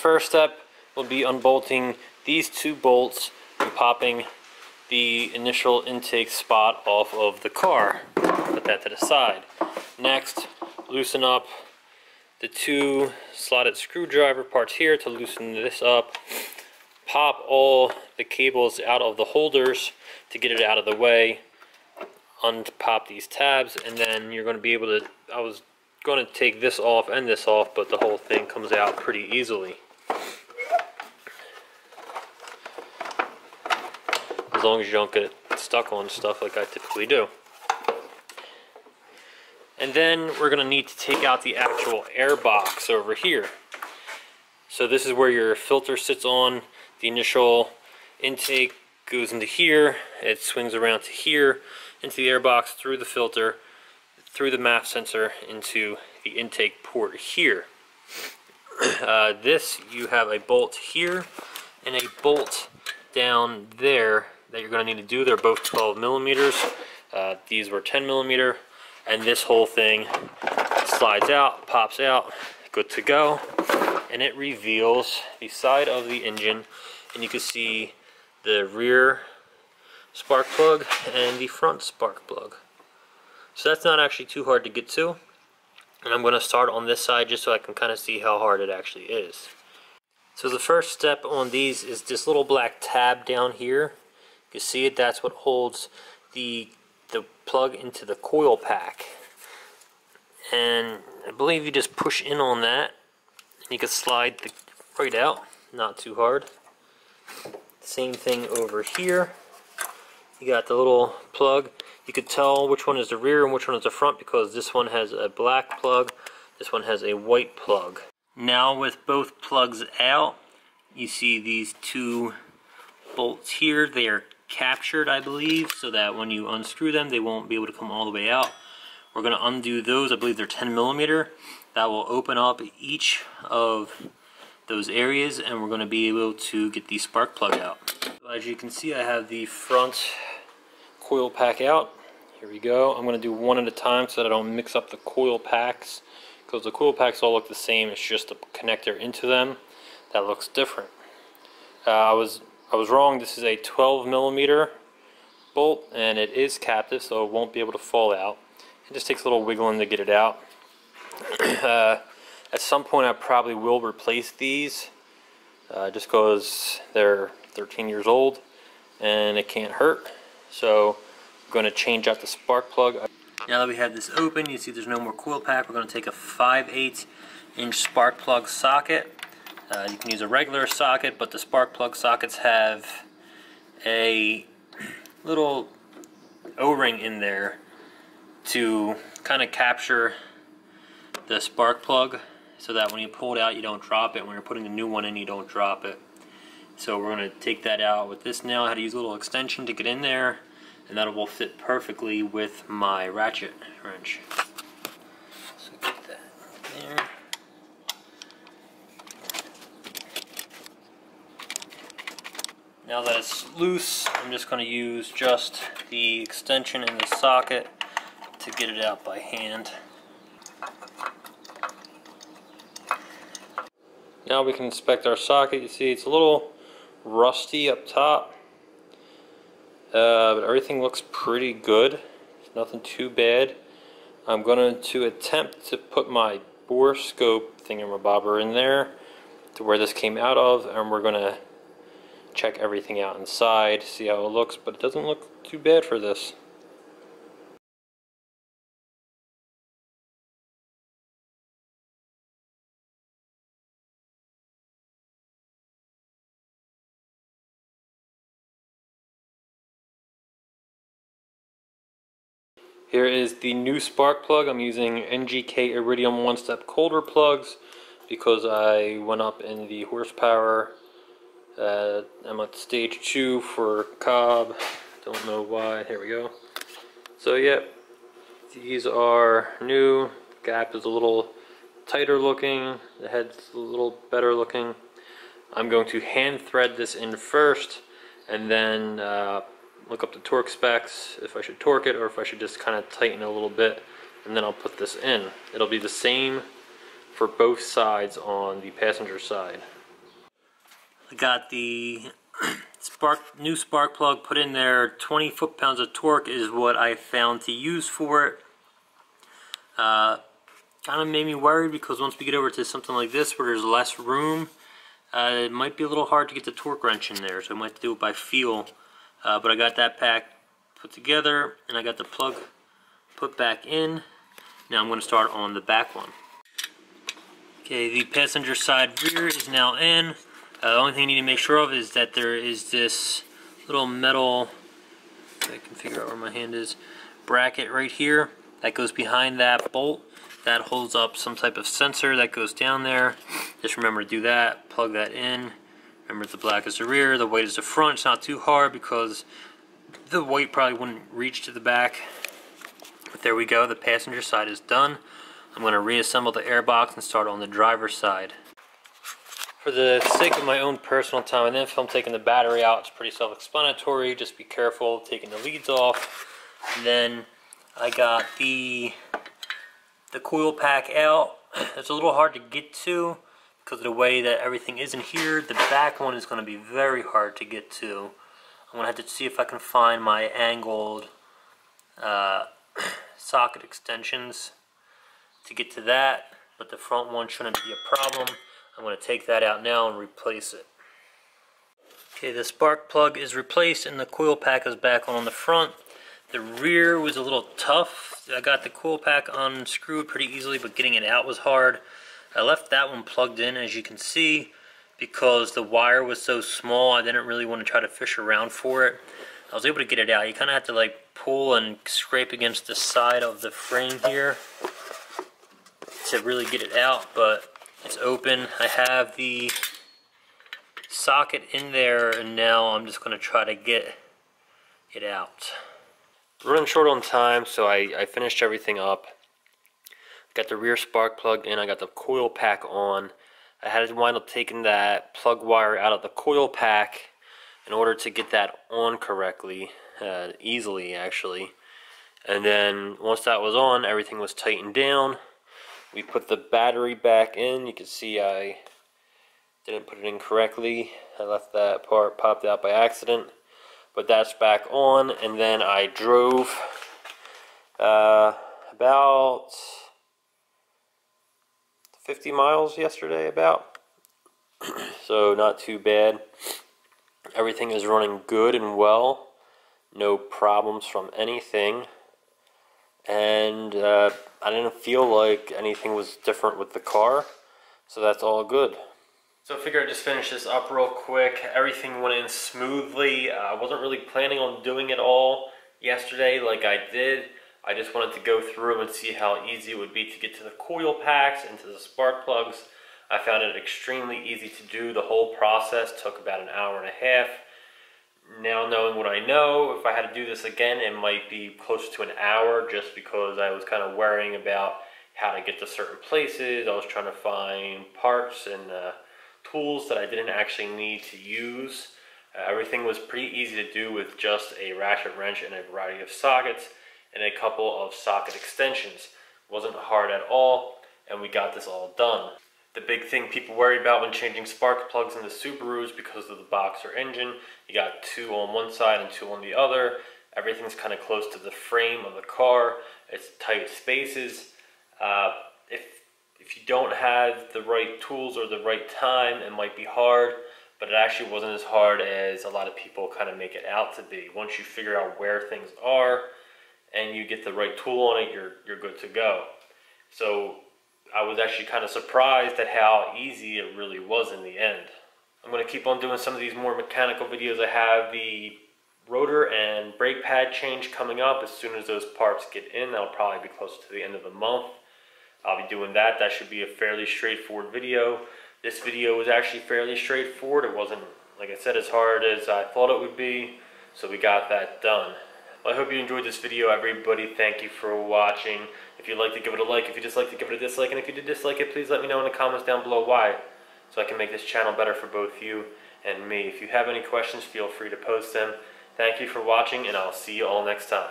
first step will be unbolting these two bolts and popping the initial intake spot off of the car. Put that to the side. Next, loosen up the two slotted screwdriver parts here to loosen this up. Pop all the cables out of the holders to get it out of the way. Unpop these tabs, and then you're going to be able to, I was going to take this off and this off, but the whole thing comes out pretty easily. As long as you don't get it stuck on stuff like I typically do. And then we're going to need to take out the actual air box over here. So this is where your filter sits on. The initial intake goes into here, it swings around to here, into the air box, through the filter, through the MAF sensor, into the intake port here. This, you have a bolt here and a bolt down there that you're going to need to do. They're both 12 millimeters. These were 10 millimeter, and this whole thing slides out, pops out, good to go, and it reveals the side of the engine, and you can see the rear spark plug and the front spark plug. So that's not actually too hard to get to, and I'm going to start on this side just so I can kind of see how hard it actually is. So the first step on these is this little black tab down here. You can see it, that's what holds the plug into the coil pack, and I believe you just push in on that and you can slide the right out, not too hard. Same thing over here. You got the little plug. You could tell which one is the rear and which one is the front because this one has a black plug, this one has a white plug. Now with both plugs out, you see these two bolts here. They are captured, I believe, so that when you unscrew them they won't be able to come all the way out. We're going to undo those. I believe they're 10 millimeter. That will open up each of those areas, and we're going to be able to get the spark plug out. So as you can see, I have the front coil pack out. Here we go. I'm going to do one at a time so that I don't mix up the coil packs, because the coil packs all look the same. It's just the connector into them that looks different. I was wrong. This is a 12 millimeter bolt, and it is captive, so it won't be able to fall out. It just takes a little wiggling to get it out. At some point I probably will replace these just because they're 13 years old and it can't hurt. So I'm going to change out the spark plug. Now that we have this open, you see there's no more coil pack. We're going to take a 5/8 inch spark plug socket. You can use a regular socket, but the spark plug sockets have a little O-ring in there to kind of capture the spark plug so that when you pull it out you don't drop it. When you're putting a new one in, you don't drop it. So we're going to take that out with this now. I had to use a little extension to get in there, and that will fit perfectly with my ratchet wrench. So get that there. Now that it's loose, I'm just going to use just the extension in the socket to get it out by hand. Now we can inspect our socket. You see it's a little rusty up top, but everything looks pretty good. Nothing too bad. I'm going to attempt to put my bore scope thingamabobber in there to where this came out of, and we're going to check everything out inside, see how it looks, but it doesn't look too bad for this. Here is the new spark plug. I'm using NGK Iridium one-step colder plugs because I went up in the horsepower. I'm at stage 2 for Cobb. Don't know why. Here we go. So yeah, these are new. The gap is a little tighter looking. The head's a little better looking. I'm going to hand thread this in first, and then look up the torque specs, if I should torque it or if I should just kind of tighten it a little bit, and then I'll put this in. It'll be the same for both sides on the passenger side. I got the new spark plug put in there. 20 foot-pounds of torque is what I found to use for it. Kind of made me worried because once we get over to something like this where there's less room, it might be a little hard to get the torque wrench in there, so I might have to do it by feel. But I got that pack put together, and I got the plug put back in. Now I'm going to start on the back one. Okay, the passenger side rear is now in. The only thing you need to make sure of is that there is this little metal, if I can figure out where my hand is, bracket right here that goes behind that bolt. That holds up some type of sensor that goes down there. Just remember to do that, plug that in. Remember the black is the rear, the white is the front. It's not too hard because the white probably wouldn't reach to the back. But there we go, the passenger side is done. I'm going to reassemble the airbox and start on the driver's side. For the sake of my own personal time and info, I'm taking the battery out. It's pretty self-explanatory. Just be careful taking the leads off. And then I got the coil pack out. It's a little hard to get to because of the way that everything is in here. The back one is going to be very hard to get to. I'm going to have to see if I can find my angled socket extensions to get to that, but the front one shouldn't be a problem. I'm going to take that out now and replace it. Okay, the spark plug is replaced and the coil pack is back on the front. The rear was a little tough. I got the coil pack unscrewed pretty easily, but getting it out was hard. I left that one plugged in, as you can see, because the wire was so small. I didn't really want to try to fish around for it. I was able to get it out. You kind of have to like pull and scrape against the side of the frame here to really get it out, but it's open. I have the socket in there, and now I'm just going to try to get it out. Running short on time, so I finished everything up. Got the rear spark plug in, I got the coil pack on. I had to wind up taking that plug wire out of the coil pack in order to get that on correctly, easily actually. And then once that was on, everything was tightened down. We put the battery back in. You can see I didn't put it in correctly. I left that part popped out by accident. But that's back on, and then I drove about 50 miles yesterday, about. So not too bad. Everything is running good and well. No problems from anything. And I didn't feel like anything was different with the car. So that's all good. So I figured I'd just finish this up real quick. Everything went in smoothly. I wasn't really planning on doing it all yesterday like I did. I just wanted to go through and see how easy it would be to get to the coil packs and to the spark plugs. I found it extremely easy to do. The whole process took about an hour and a half. Now knowing what I know, if I had to do this again, it might be closer to an hour, just because I was kind of worrying about how to get to certain places. I was trying to find parts and tools that I didn't actually need to use. Everything was pretty easy to do with just a ratchet wrench and a variety of sockets and a couple of socket extensions. It wasn't hard at all, and we got this all done. The big thing people worry about when changing spark plugs in the Subarus, because of the boxer engine, you got two on one side and two on the other. Everything's kind of close to the frame of the car. It's tight spaces. If you don't have the right tools or the right time, it might be hard, but it actually wasn't as hard as a lot of people kind of make it out to be. Once you figure out where things are and you get the right tool on it, you're good to go. So I was actually kind of surprised at how easy it really was in the end. I'm going to keep on doing some of these more mechanical videos. I have the rotor and brake pad change coming up. As soon as those parts get in, that'll probably be close to the end of the month. I'll be doing that. That should be a fairly straightforward video. This video was actually fairly straightforward. It wasn't, like I said, as hard as I thought it would be. So we got that done. Well, I hope you enjoyed this video, everybody. Thank you for watching. If you'd like to give it a like, if you dislike to give it a dislike, and if you did dislike it, please let me know in the comments down below why, so I can make this channel better for both you and me. If you have any questions, feel free to post them. Thank you for watching, and I'll see you all next time.